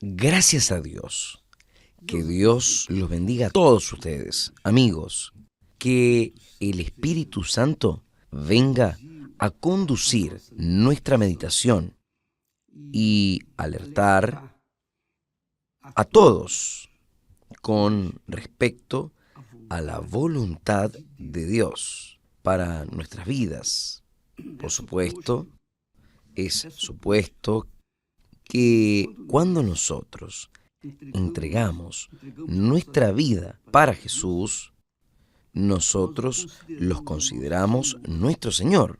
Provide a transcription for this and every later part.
Gracias a Dios. Que Dios los bendiga a todos ustedes, amigos. Que el Espíritu Santo venga a conducir nuestra meditación y alertar a todos con respecto a la voluntad de Dios para nuestras vidas. Por supuesto, es supuesto que cuando nosotros entregamos nuestra vida para Jesús, nosotros los consideramos nuestro Señor,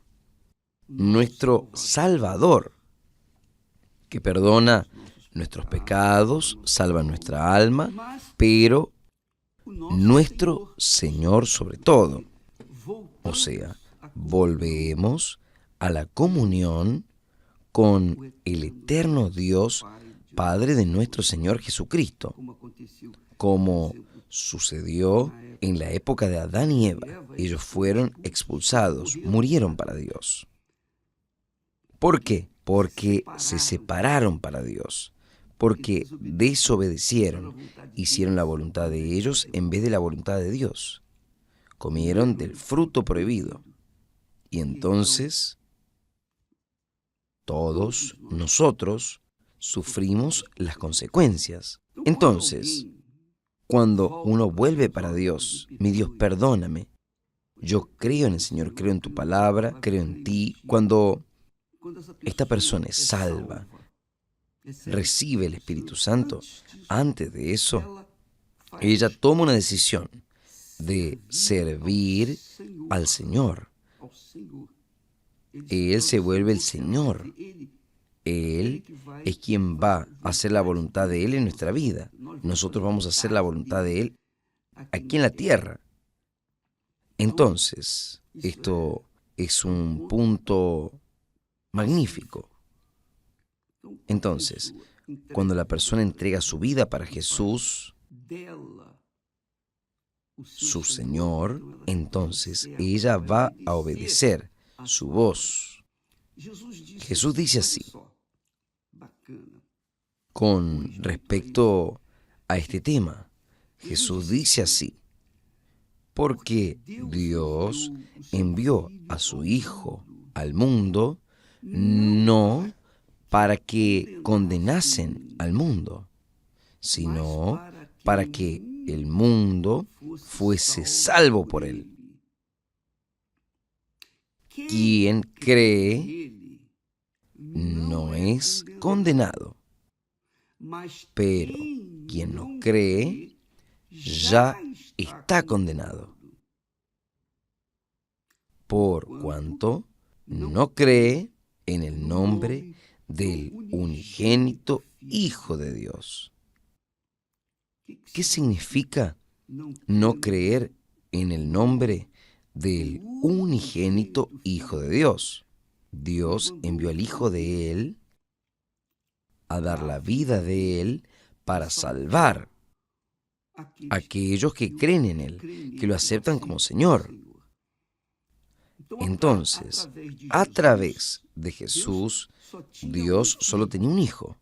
nuestro Salvador, que perdona nuestros pecados, salva nuestra alma, pero nuestro Señor sobre todo. O sea, volvemos a la comunión con el eterno Dios, Padre de nuestro Señor Jesucristo, como sucedió en la época de Adán y Eva. Ellos fueron expulsados, murieron para Dios. ¿Por qué? Porque se separaron para Dios, porque desobedecieron, hicieron la voluntad de ellos en vez de la voluntad de Dios. Comieron del fruto prohibido. Y entonces todos nosotros sufrimos las consecuencias. Entonces, cuando uno vuelve para Dios, mi Dios, perdóname, yo creo en el Señor, creo en tu palabra, creo en ti. Cuando esta persona es salva, recibe el Espíritu Santo, antes de eso, ella toma una decisión de servir al Señor. Él se vuelve el Señor. Él es quien va a hacer la voluntad de Él en nuestra vida. Nosotros vamos a hacer la voluntad de Él aquí en la tierra. Entonces, esto es un punto magnífico. Entonces, cuando la persona entrega su vida para Jesús, su Señor, entonces ella va a obedecer su voz. Jesús dice así, con respecto a este tema. Jesús dice así, porque Dios envió a su Hijo al mundo, no para que condenasen al mundo, sino para que el mundo fuese salvo por él. Quien cree no es condenado, pero quien no cree ya está condenado, por cuanto no cree en el nombre del unigénito Hijo de Dios. ¿Qué significa no creer en el nombre del unigénito Hijo de Dios? Dios envió al Hijo de Él a dar la vida de Él para salvar a aquellos que creen en Él, que lo aceptan como Señor. Entonces, a través de Jesús, Dios solo tenía un hijo.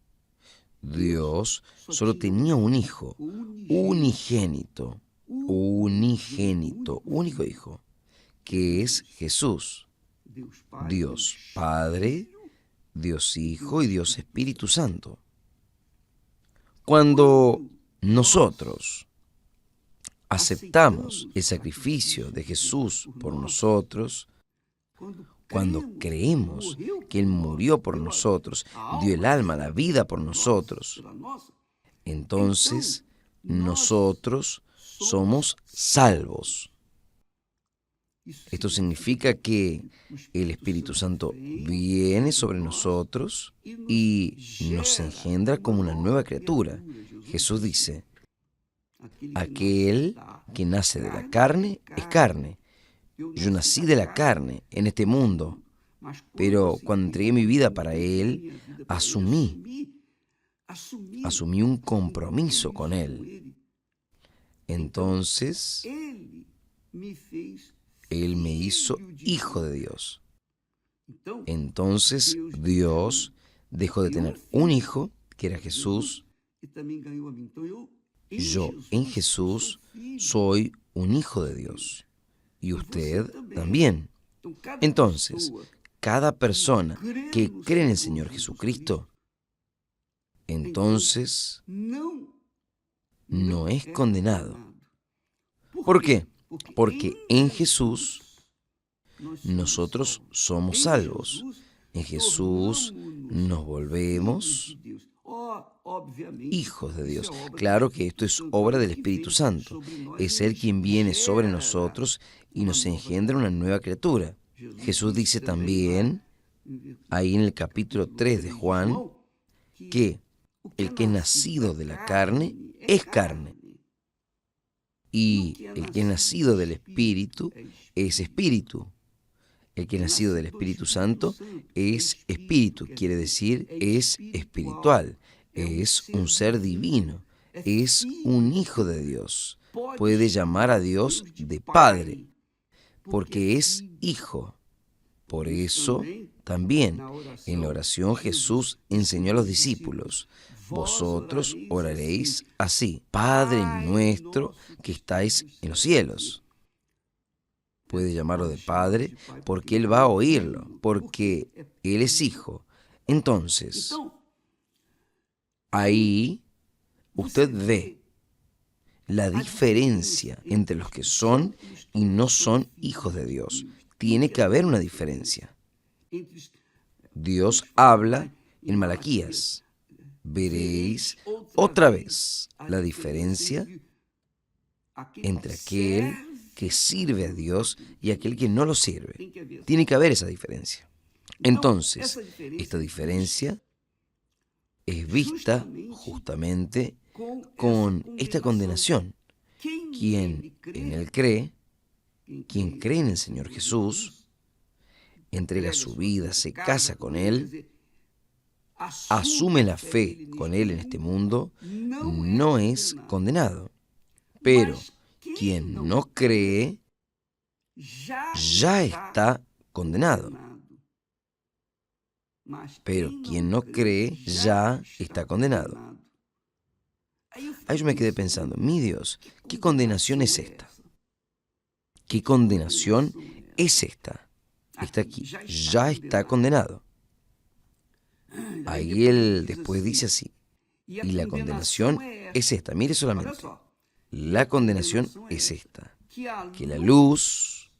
Dios solo tenía un hijo, unigénito, único hijo, que es Jesús. Dios Padre, Dios Hijo y Dios Espíritu Santo. Cuando nosotros aceptamos el sacrificio de Jesús por nosotros, cuando creemos que Él murió por nosotros, dio el alma, la vida por nosotros, entonces nosotros somos salvos. Esto significa que el Espíritu Santo viene sobre nosotros y nos engendra como una nueva criatura. Jesús dice, aquel que nace de la carne es carne. Yo nací de la carne en este mundo, pero cuando entregué mi vida para Él, asumí un compromiso con Él. Entonces, Él me hizo hijo de Dios. Entonces, Dios dejó de tener un hijo, que era Jesús, Yo en Jesús soy un hijo de Dios y usted también. Entonces, cada persona que cree en el Señor Jesucristo, entonces no es condenado. ¿Por qué? Porque en Jesús nosotros somos salvos. En Jesús nos volvemos hijos de Dios. Claro que esto es obra del Espíritu Santo. Es Él quien viene sobre nosotros y nos engendra una nueva criatura. Jesús dice también, ahí en el capítulo 3 de Juan, que el que es nacido de la carne es carne. Y el que es nacido del Espíritu es espíritu. El que es nacido del Espíritu Santo es espíritu, quiere decir, es espiritual, es un ser divino, es un hijo de Dios. Puede llamar a Dios de Padre, porque es hijo. Por eso, también, en la oración Jesús enseñó a los discípulos, vosotros oraréis así, Padre nuestro que estáis en los cielos. Puede llamarlo de Padre porque Él va a oírlo, porque Él es hijo. Entonces, ahí usted ve la diferencia entre los que son y no son hijos de Dios. Tiene que haber una diferencia. Dios habla en Malaquías. Veréis otra vez la diferencia entre aquel que sirve a Dios y aquel que no lo sirve. Tiene que haber esa diferencia. Entonces, esta diferencia es vista justamente con esta condenación. Quien en Él cree, quien cree en el Señor Jesús, entrega su vida, se casa con Él, asume la fe con Él en este mundo, no es condenado. Pero quien no cree ya está condenado. Pero quien no cree ya está condenado. Ahí yo me quedé pensando, mi Dios, ¿qué condenación es esta? ¿Qué condenación es esta? Está aquí, ya está condenado. Ahí él después dice así, y la condenación es esta, mire solamente. La condenación es esta, que la luz,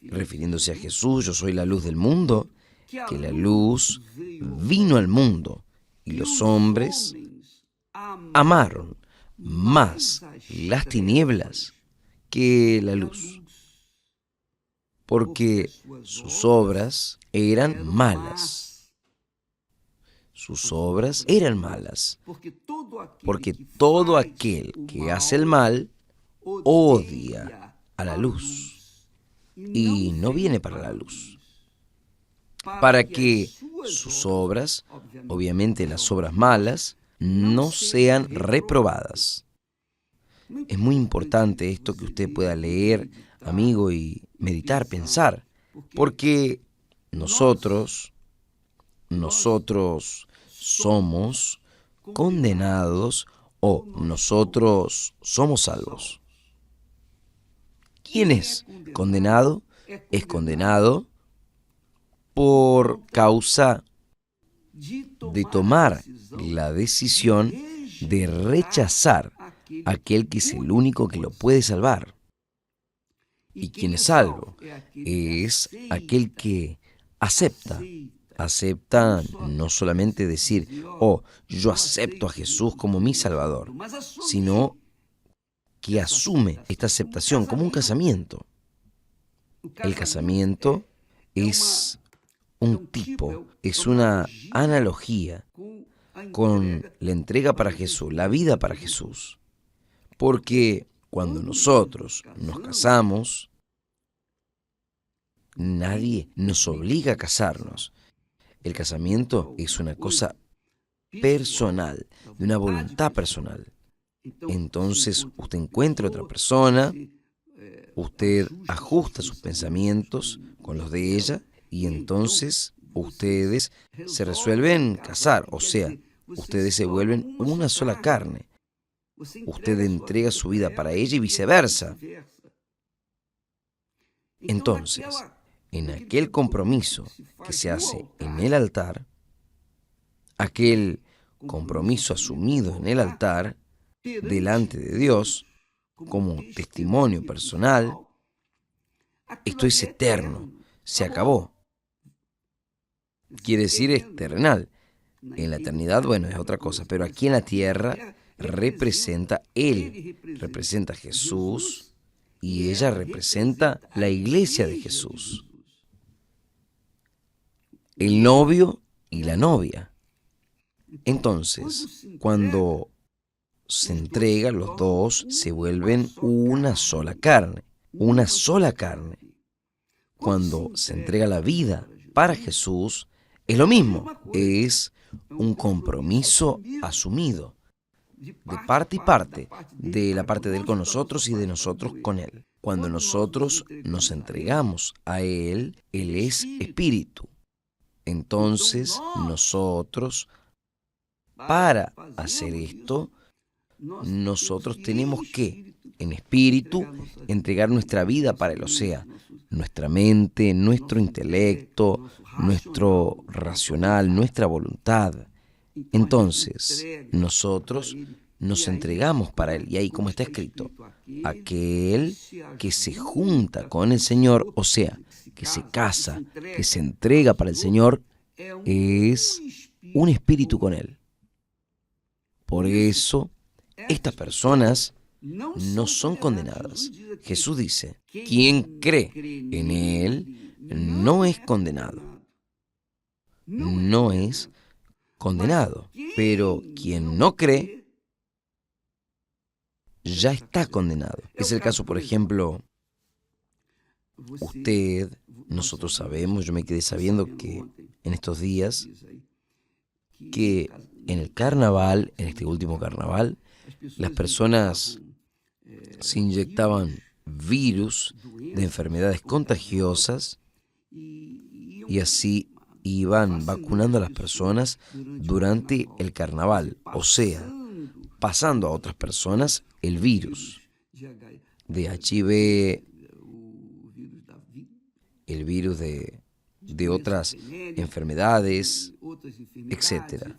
refiriéndose a Jesús, yo soy la luz del mundo, que la luz vino al mundo y los hombres amaron más las tinieblas que la luz, porque sus obras eran malas. Sus obras eran malas, porque todo aquel que hace el mal odia a la luz y no viene para la luz, para que sus obras, obviamente las obras malas, no sean reprobadas. Es muy importante esto que usted pueda leer, amigo, y meditar, pensar, porque nosotros somos condenados o nosotros somos salvos. ¿Quién es condenado? Es condenado por causa de tomar la decisión de rechazar a aquel que es el único que lo puede salvar. ¿Y quién es salvo? Es aquel que acepta no solamente decir, oh, yo acepto a Jesús como mi Salvador, sino que asume esta aceptación como un casamiento. El casamiento es un tipo, es una analogía con la entrega para Jesús, la vida para Jesús. Porque cuando nosotros nos casamos, nadie nos obliga a casarnos. El casamiento es una cosa personal, de una voluntad personal. Entonces usted encuentra otra persona, usted ajusta sus pensamientos con los de ella y entonces ustedes se resuelven casar. O sea, Ustedes se vuelven una sola carne. Usted entrega su vida para ella y viceversa. Entonces, en aquel compromiso que se hace en el altar, aquel compromiso asumido en el altar, delante de Dios, como testimonio personal, esto es eterno, se acabó. Quiere decir es terrenal. En la eternidad, bueno, es otra cosa, pero aquí en la tierra representa Él, representa a Jesús y ella representa la iglesia de Jesús. El novio y la novia. Entonces, cuando se entrega, los dos se vuelven una sola carne, una sola carne. Cuando se entrega la vida para Jesús, es lo mismo, es un compromiso asumido, de parte y parte, de la parte de Él con nosotros y de nosotros con Él. Cuando nosotros nos entregamos a Él, Él es espíritu. Entonces nosotros, para hacer esto, nosotros tenemos que, en espíritu, entregar nuestra vida para Él, o sea, nuestra mente, nuestro intelecto, nuestro racional, nuestra voluntad. Entonces, nosotros nos entregamos para Él. Y ahí, como está escrito, aquel que se junta con el Señor, o sea, que se casa, que se entrega para el Señor, es un espíritu con Él. Por eso, estas personas no son condenadas. Jesús dice, quien cree en Él no es condenado. No es condenado. Pero quien no cree ya está condenado. Es el caso, por ejemplo, usted, nosotros sabemos, yo me quedé sabiendo que en estos días, que en el carnaval, en este último carnaval, las personas se inyectaban virus de enfermedades contagiosas y así iban vacunando a las personas durante el carnaval, o sea, pasando a otras personas el virus de HIV, el virus de otras enfermedades, etc.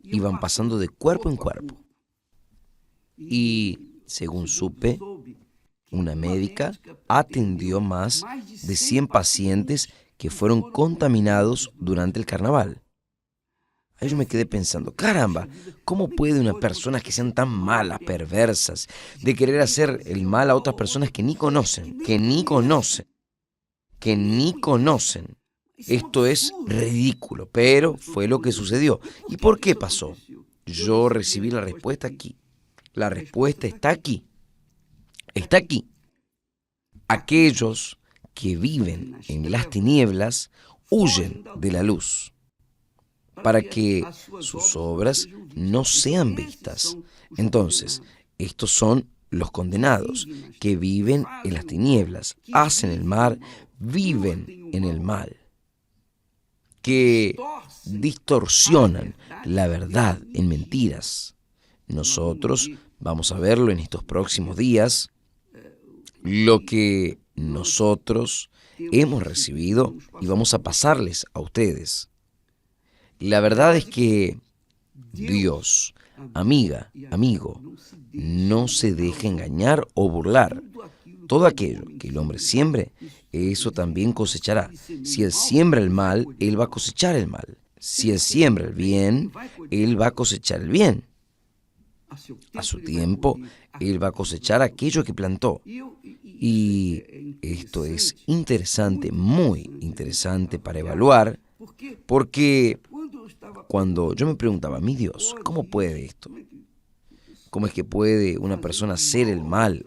Iban pasando de cuerpo en cuerpo. Y, según supe, una médica atendió más de 100 pacientes que fueron contaminados durante el carnaval. Ahí yo me quedé pensando, caramba, ¿cómo puede una persona que sean tan malas, perversas, de querer hacer el mal a otras personas que ni conocen? Esto es ridículo, pero fue lo que sucedió. ¿Y por qué pasó? Yo recibí la respuesta aquí. La respuesta está aquí. Está aquí. Aquellos que viven en las tinieblas huyen de la luz, para que sus obras no sean vistas. Entonces, estos son los condenados, que viven en las tinieblas, hacen el mal, viven en el mal, que distorsionan la verdad en mentiras. Nosotros vamos a verlo en estos próximos días, lo que nosotros hemos recibido y vamos a pasarles a ustedes. La verdad es que Dios, amiga, amigo, no se deja engañar o burlar. Todo aquello que el hombre siembre, eso también cosechará. Si él siembra el mal, él va a cosechar el mal. Si él siembra el bien, él va a cosechar el bien. A su tiempo, él va a cosechar aquello que plantó. Y esto es interesante, muy interesante para evaluar, porque cuando yo me preguntaba, mi Dios, ¿cómo puede esto? ¿Cómo es que puede una persona hacer el mal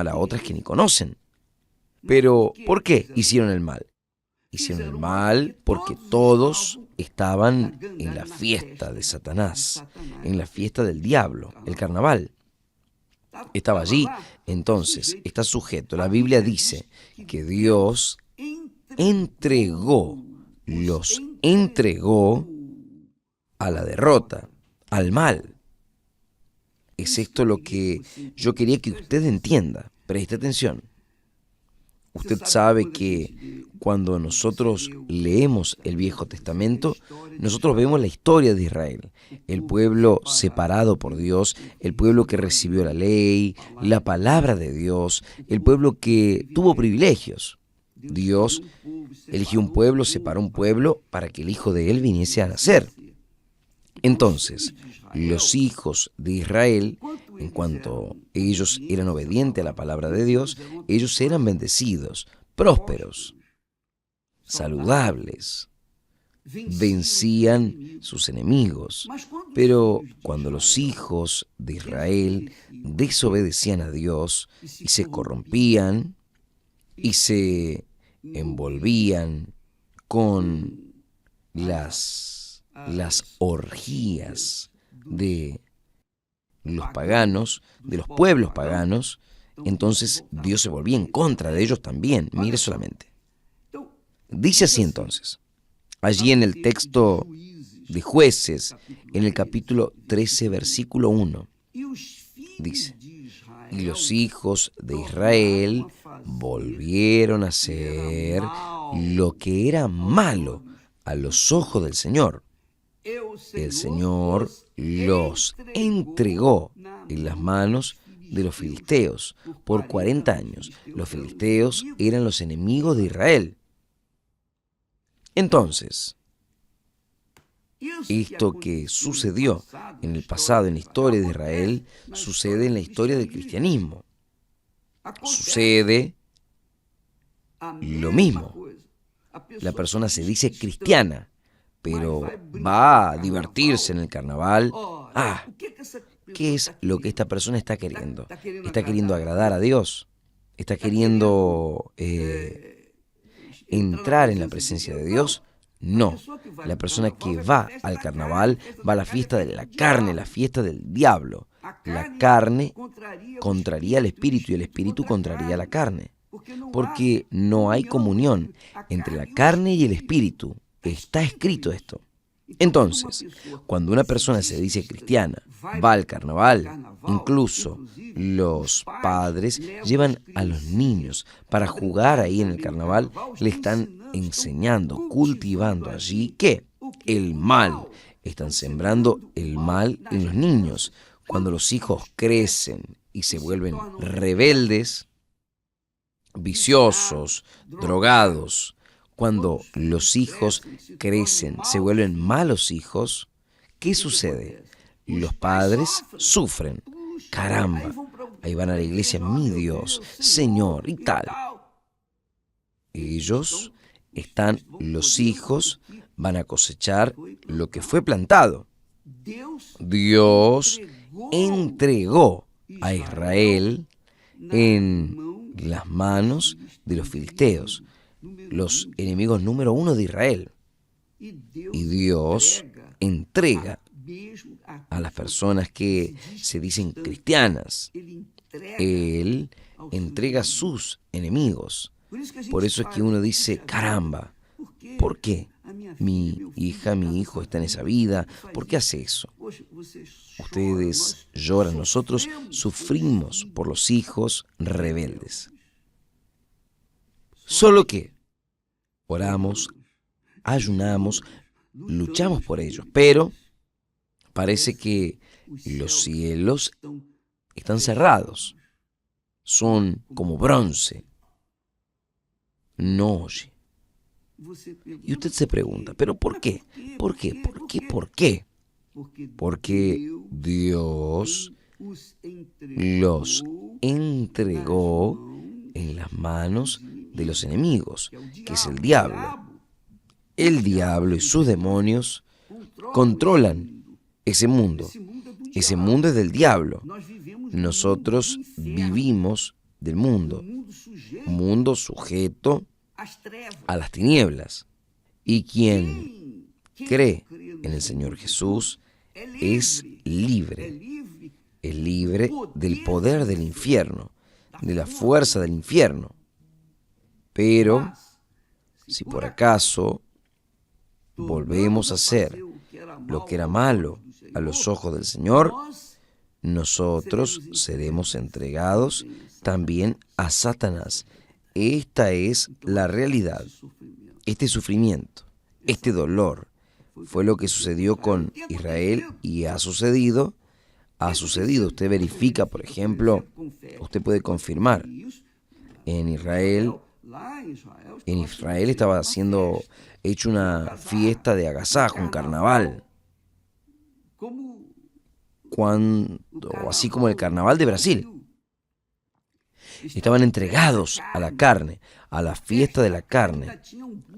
a otras que ni conocen? Pero, ¿por qué hicieron el mal? Hicieron el mal porque todos estaban en la fiesta de Satanás, en la fiesta del diablo, el carnaval. Estaba allí, entonces está sujeto. La Biblia dice que Dios los entregó a la derrota. al mal. Es esto lo que yo quería que usted entienda. Preste atención. Usted sabe que cuando nosotros leemos el Viejo Testamento, nosotros vemos la historia de Israel, el pueblo separado por Dios, el pueblo que recibió la ley, la palabra de Dios, el pueblo que tuvo privilegios. Dios eligió un pueblo, separó un pueblo para que el hijo de él viniese a nacer. Entonces, los hijos de Israel, en cuanto ellos eran obedientes a la palabra de Dios, ellos eran bendecidos, prósperos, saludables, vencían sus enemigos. Pero cuando los hijos de Israel desobedecían a Dios y se corrompían y se envolvían con las orgías de los paganos, de los pueblos paganos, entonces Dios se volvía en contra de ellos también. Mire solamente. Dice así entonces, allí en el texto de Jueces, en el capítulo 13, versículo 1, dice, y los hijos de Israel volvieron a hacer lo que era malo a los ojos del Señor. El Señor los entregó en las manos de los filisteos por 40 años. Los filisteos eran los enemigos de Israel. Entonces, esto que sucedió en el pasado, en la historia de Israel, sucede en la historia del cristianismo. Sucede lo mismo. La persona se dice cristiana, pero va a divertirse en el carnaval. ¿Qué es lo que esta persona está queriendo? ¿Está queriendo agradar a Dios? ¿Está queriendo entrar en la presencia de Dios? No. La persona que va al carnaval va a la fiesta de la carne, la fiesta del diablo. La carne contraría al espíritu y el espíritu contraría a la carne. Porque no hay comunión entre la carne y el espíritu. Está escrito esto. Entonces, cuando una persona se dice cristiana, va al carnaval, incluso los padres llevan a los niños para jugar ahí en el carnaval, le están enseñando, cultivando allí ¿qué? El mal. Están sembrando el mal en los niños. Cuando los hijos crecen y se vuelven rebeldes, viciosos, drogados, cuando los hijos crecen, se vuelven malos hijos, ¿qué sucede? Los padres sufren. Caramba, ahí van a la iglesia, mi Dios, Señor, y tal. Los hijos van a cosechar lo que fue plantado. Dios entregó a Israel en las manos de los filisteos, los enemigos número uno de Israel. Y Dios entrega a las personas que se dicen cristianas. Él entrega a sus enemigos. Por eso es que uno dice, caramba, ¿por qué mi hija, mi hijo está en esa vida? ¿Por qué hace eso? Ustedes lloran, nosotros sufrimos por los hijos rebeldes. Solo que oramos, ayunamos, luchamos por ellos, pero parece que los cielos están cerrados, son como bronce, no oye. Y usted se pregunta, ¿pero por qué? ¿Por qué? ¿Por qué? ¿Por qué? Porque Dios los entregó en las manos de los enemigos, que es el diablo. El diablo y sus demonios controlan ese mundo. Ese mundo es del diablo. Nosotros vivimos del mundo, mundo sujeto a las tinieblas. Y quien cree en el Señor Jesús es libre del poder del infierno, de la fuerza del infierno. Pero si por acaso volvemos a hacer lo que era malo a los ojos del Señor, nosotros seremos entregados también a Satanás. Esta es la realidad. Este sufrimiento, este dolor, fue lo que sucedió con Israel y ha sucedido. Usted verifica, por ejemplo, usted puede confirmar, en Israel estaba siendo hecho una fiesta de agasajo, un carnaval, así como el carnaval de Brasil. Estaban entregados a la carne, a la fiesta de la carne.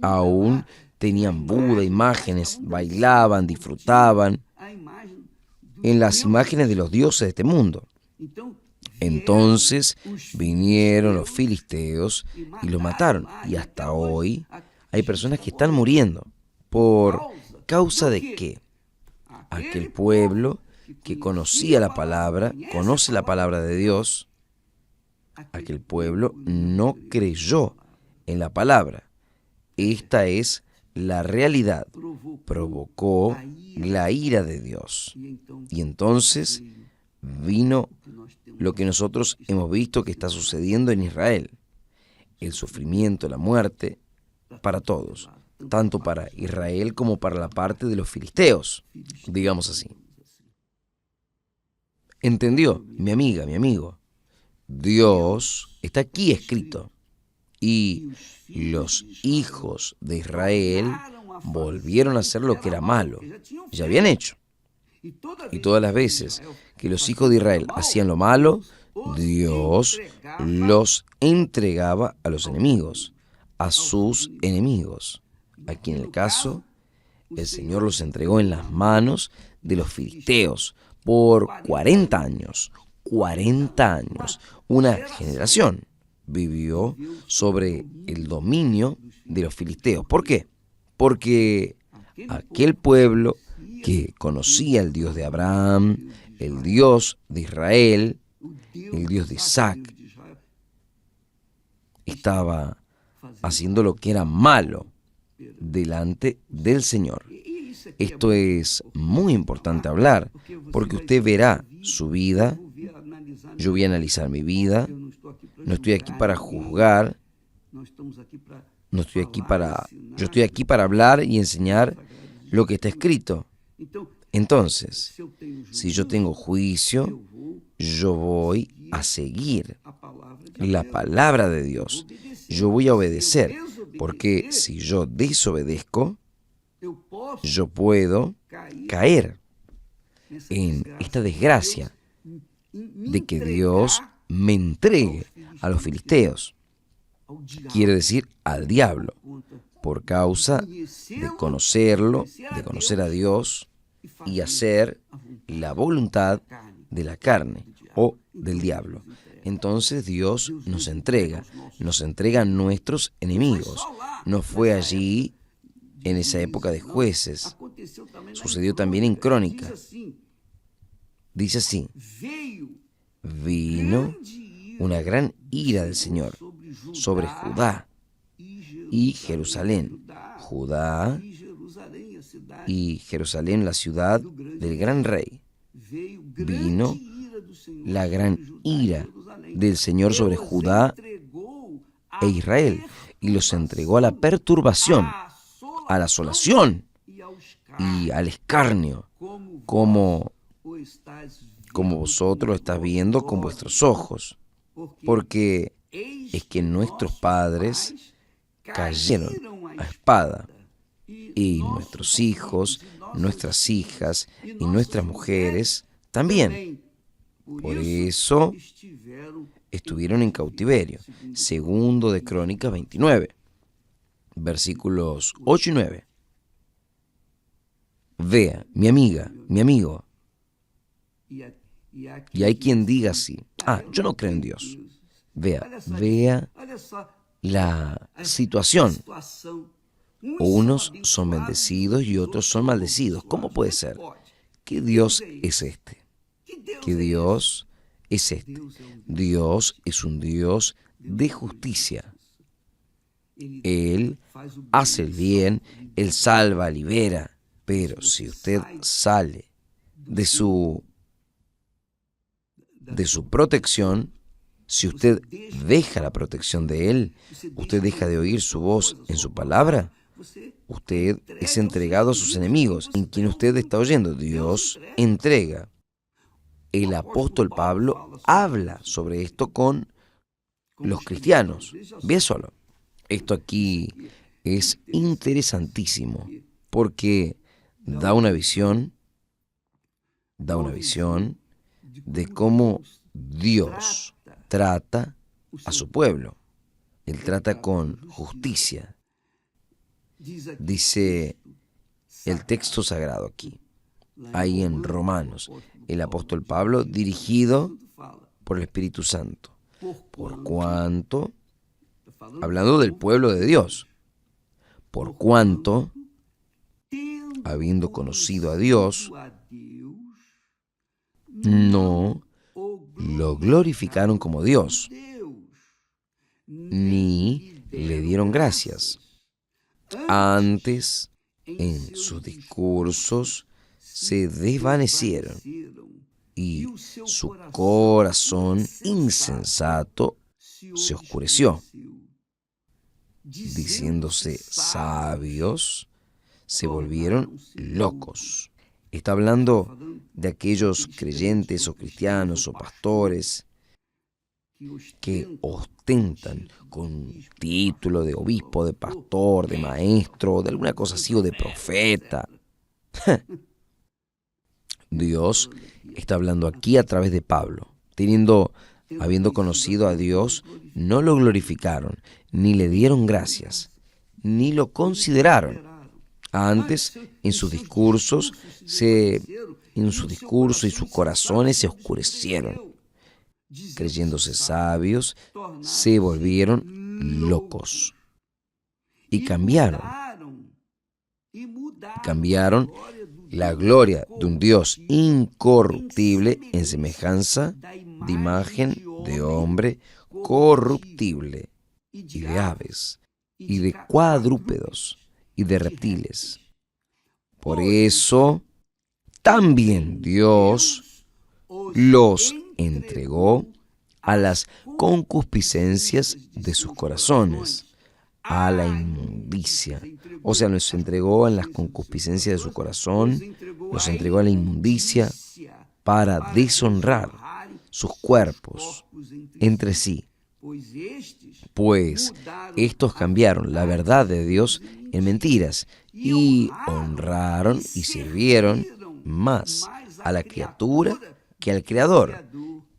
Aún tenían Buda, imágenes, bailaban, disfrutaban en las imágenes de los dioses de este mundo. Entonces vinieron los filisteos y lo mataron. Y hasta hoy hay personas que están muriendo. ¿Por causa de qué? Aquel pueblo que conocía la palabra, conoce la palabra de Dios, aquel pueblo no creyó en la palabra. Esta es la realidad. Provocó la ira de Dios. Y entonces vino lo que nosotros hemos visto que está sucediendo en Israel. El sufrimiento, la muerte, para todos. Tanto para Israel como para la parte de los filisteos, digamos así. ¿Entendió, mi amiga, mi amigo? Dios está aquí escrito. Y los hijos de Israel volvieron a hacer lo que era malo. Ya habían hecho. Y todas las veces que los hijos de Israel hacían lo malo, Dios los entregaba a los enemigos, a sus enemigos. Aquí en el caso, el Señor los entregó en las manos de los filisteos por 40 años. 40 años. Una generación vivió sobre el dominio de los filisteos. ¿Por qué? Porque aquel pueblo que conocía el Dios de Abraham, el Dios de Israel, el Dios de Isaac, estaba haciendo lo que era malo delante del Señor. Esto es muy importante hablar, porque usted verá su vida. Yo voy a analizar mi vida. No estoy aquí para juzgar. Yo estoy aquí para hablar y enseñar lo que está escrito. Entonces, si yo tengo juicio, yo voy a seguir la palabra de Dios. Yo voy a obedecer, porque si yo desobedezco, yo puedo caer en esta desgracia de que Dios me entregue a los filisteos. Quiere decir al diablo, por causa de conocerlo, de conocer a Dios y hacer la voluntad de la carne o del diablo. Entonces Dios nos entrega a nuestros enemigos. No fue allí en esa época de Jueces, sucedió también en Crónica. Dice así: vino una gran ira del Señor sobre Judá y Jerusalén. Judá y Jerusalén, la ciudad del gran rey. Vino la gran ira del Señor sobre Judá e Israel y los entregó a la perturbación, a la asolación y al escarnio, como vosotros lo estás viendo con vuestros ojos, porque es que nuestros padres cayeron a espada, y nuestros hijos, nuestras hijas y nuestras mujeres también. Por eso estuvieron en cautiverio. Segundo de Crónicas 29, versículos 8 y 9. Vea, mi amiga, mi amigo, y hay quien diga así: yo no creo en Dios. Vea la situación. Unos son bendecidos y otros son maldecidos. ¿Cómo puede ser? ¿Qué Dios es este? ¿Qué Dios es este? Dios es un Dios de justicia. Él hace el bien, Él salva, libera. Pero si usted sale de su protección, si usted deja la protección de Él, usted deja de oír su voz en su palabra, usted es entregado a sus enemigos. ¿En quien usted está oyendo? Dios entrega. El apóstol Pablo habla sobre esto con los cristianos. Ve solo. Esto aquí es interesantísimo porque da una visión de cómo Dios trata a su pueblo. Él trata con justicia. Dice el texto sagrado aquí, ahí en Romanos, el apóstol Pablo, dirigido por el Espíritu Santo. Por cuanto, hablando del pueblo de Dios, por cuanto, habiendo conocido a Dios, no lo glorificaron como Dios, ni le dieron gracias. Antes, en sus discursos, se desvanecieron y su corazón insensato se oscureció. Diciéndose sabios, se volvieron locos. Está hablando de aquellos creyentes o cristianos o pastores que ostentan con título de obispo, de pastor, de maestro, de alguna cosa así, o de profeta. Dios está hablando aquí a través de Pablo. Habiendo conocido a Dios, no lo glorificaron, ni le dieron gracias, ni lo consideraron. Antes, en sus discursos y sus corazones se oscurecieron. Creyéndose sabios, se volvieron locos. Y cambiaron la gloria de un Dios incorruptible en semejanza de imagen de hombre corruptible, y de aves, y de cuadrúpedos, y de reptiles. Por eso, también Dios los entregó a las concupiscencias de sus corazones, a la inmundicia. O sea, los entregó en las concupiscencias de su corazón, los entregó a la inmundicia para deshonrar sus cuerpos entre sí. Pues estos cambiaron la verdad de Dios en mentiras y honraron y sirvieron más a la criatura que al Creador,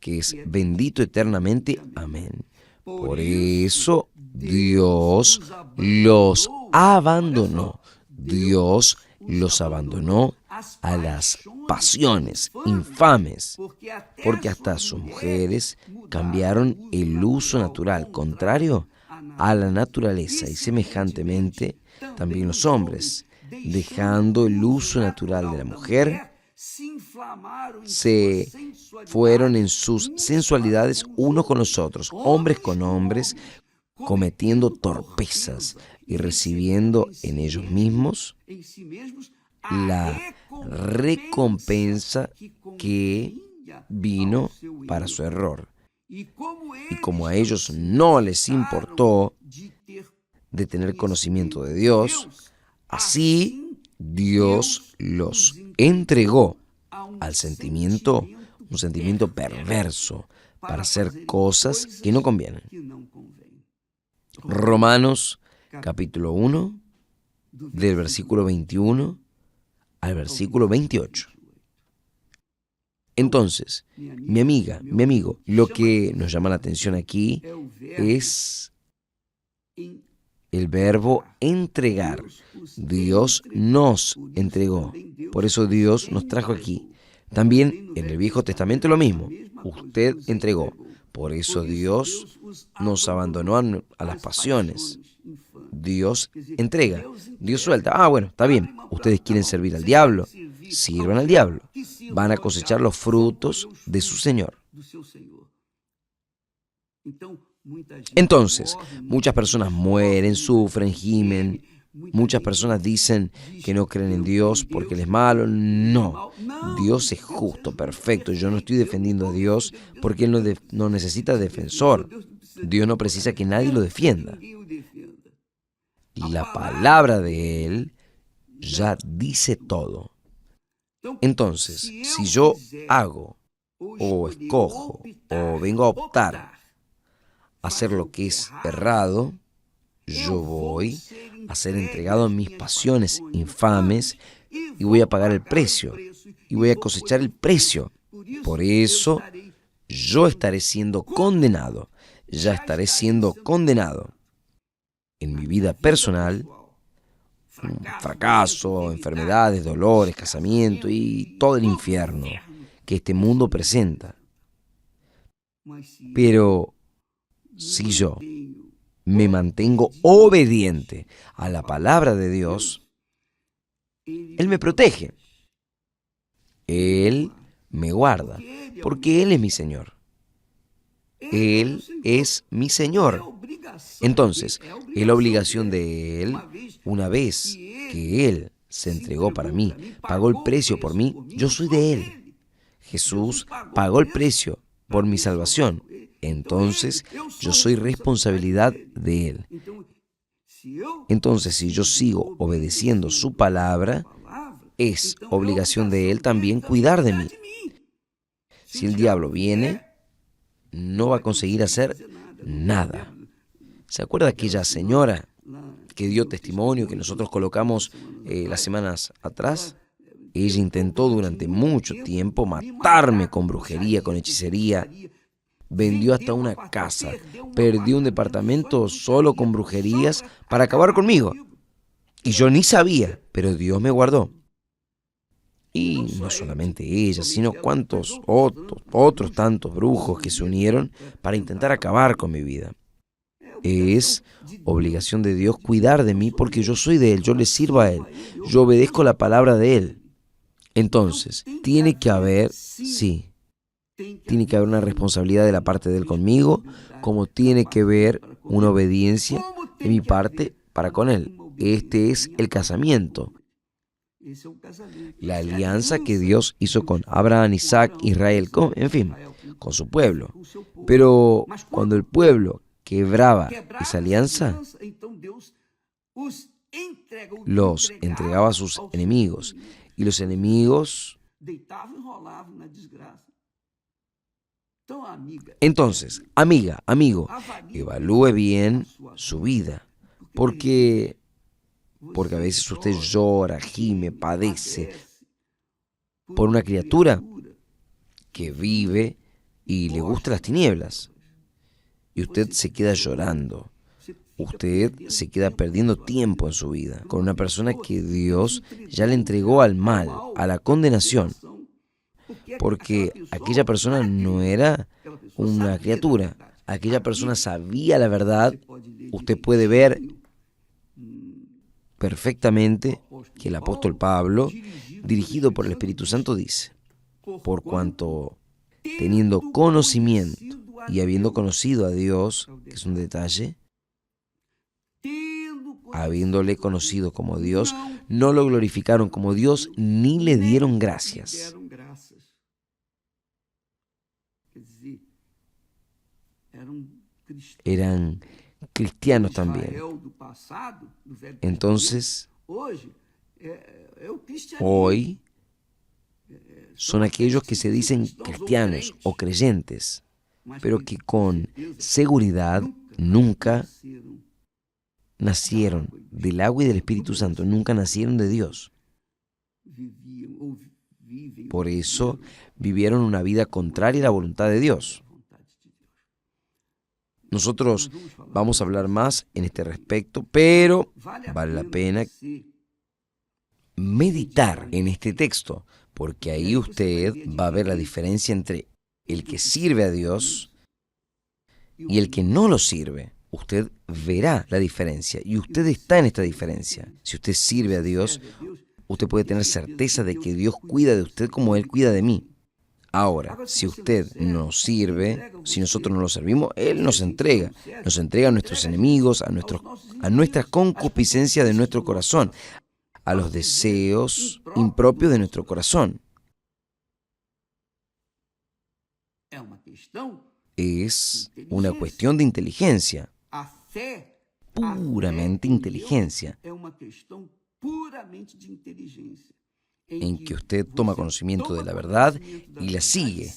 que es bendito eternamente. Amén. Por eso Dios los abandonó. Dios los abandonó a las pasiones infames, porque hasta sus mujeres cambiaron el uso natural contrario a la naturaleza, y semejantemente también los hombres, dejando el uso natural de la mujer, se fueron en sus sensualidades unos con los otros, hombres con hombres, cometiendo torpezas y recibiendo en ellos mismos la recompensa que vino para su error. Y como a ellos no les importó de tener conocimiento de Dios, así Dios los entregó al sentimiento, un sentimiento perverso, para hacer cosas que no convienen. Romanos capítulo 1, del versículo 21 al versículo 28. Entonces, mi amiga, mi amigo, lo que nos llama la atención aquí es el verbo entregar. Dios nos entregó. Por eso Dios nos trajo aquí. También en el Viejo Testamento lo mismo. Usted entregó. Por eso Dios nos abandonó a las pasiones. Dios entrega. Dios suelta. Ah, bueno, está bien. Ustedes quieren servir al diablo. Sirvan al diablo. Van a cosechar los frutos de su Señor. Entonces, muchas personas mueren, sufren, gimen, Muchas personas dicen que no creen en Dios porque Él es malo. No, Dios es justo, perfecto. Yo no estoy defendiendo a Dios porque Él no necesita defensor. Dios no precisa que nadie lo defienda. La palabra de Él ya dice todo. Entonces, si yo hago o escojo o vengo a optar a hacer lo que es errado, yo voy a ser entregado a mis pasiones infames y voy a pagar el precio y voy a cosechar el precio. Por eso yo estaré siendo condenado, ya estaré siendo condenado en mi vida personal, fracaso, enfermedades, dolores, casamiento y todo el infierno que este mundo presenta. Pero si yo me mantengo obediente a la palabra de Dios, Él me protege, Él me guarda, porque Él es mi Señor. Él es mi Señor. Entonces, es la obligación de Él, una vez que Él se entregó para mí, pagó el precio por mí, yo soy de Él. Jesús pagó el precio por mi salvación. Entonces, yo soy responsabilidad de Él. Entonces, si yo sigo obedeciendo su palabra, es obligación de Él también cuidar de mí. Si el diablo viene, no va a conseguir hacer nada. ¿Se acuerda aquella señora que dio testimonio que nosotros colocamos las semanas atrás? Ella intentó durante mucho tiempo matarme con brujería, con hechicería. Vendió hasta una casa, perdió un departamento solo con brujerías para acabar conmigo. Y yo ni sabía, pero Dios me guardó. Y no solamente ella, sino cuantos otros tantos brujos que se unieron para intentar acabar con mi vida. Es obligación de Dios cuidar de mí porque yo soy de Él, yo le sirvo a Él, yo obedezco la palabra de Él. Entonces, tiene que haber una responsabilidad de la parte de Él conmigo, como tiene que haber una obediencia de mi parte para con Él. Este es el casamiento. La alianza que Dios hizo con Abraham, Isaac, Israel, con su pueblo. Pero cuando el pueblo quebraba esa alianza, los entregaba a sus enemigos. Y los enemigos... Entonces, amiga, amigo, evalúe bien su vida, porque a veces usted llora, gime, padece por una criatura que vive y le gustan las tinieblas. Y usted se queda llorando. Usted se queda perdiendo tiempo en su vida con una persona que Dios ya le entregó al mal, a la condenación. Porque aquella persona no era una criatura. Aquella persona sabía la verdad. Usted puede ver perfectamente que el apóstol Pablo, dirigido por el Espíritu Santo, dice: por cuanto teniendo conocimiento y habiendo conocido a Dios, que es un detalle, habiéndole conocido como Dios, no lo glorificaron como Dios ni le dieron gracias. Eran cristianos también. Entonces, hoy son aquellos que se dicen cristianos o creyentes, pero que con seguridad nunca nacieron del agua y del Espíritu Santo, nunca nacieron de Dios. Por eso vivieron una vida contraria a la voluntad de Dios. Nosotros vamos a hablar más en este respecto, pero vale la pena meditar en este texto, porque ahí usted va a ver la diferencia entre el que sirve a Dios y el que no lo sirve. Usted verá la diferencia y usted está en esta diferencia. Si usted sirve a Dios, usted puede tener certeza de que Dios cuida de usted como Él cuida de mí. Ahora, si usted nos sirve, si nosotros no lo servimos, Él nos entrega a nuestros enemigos, a nuestras concupiscencias de nuestro corazón, a los deseos impropios de nuestro corazón. Es una cuestión de inteligencia, puramente inteligencia, en que usted toma conocimiento de la verdad y la sigue,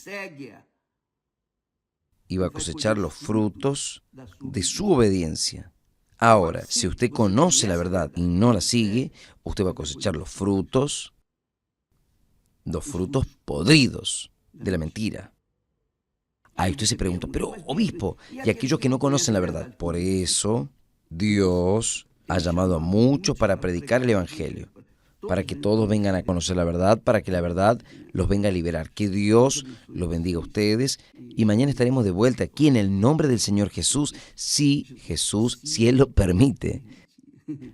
y va a cosechar los frutos de su obediencia. Ahora, si usted conoce la verdad y no la sigue, usted va a cosechar los frutos podridos de la mentira. Ahí usted se pregunta, pero obispo, y aquellos que no conocen la verdad. Por eso Dios ha llamado a muchos para predicar el Evangelio, para que todos vengan a conocer la verdad, para que la verdad los venga a liberar. Que Dios los bendiga a ustedes y mañana estaremos de vuelta aquí en el nombre del Señor Jesús, si Él lo permite.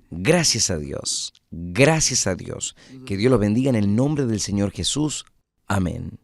Gracias a Dios, que Dios los bendiga en el nombre del Señor Jesús. Amén.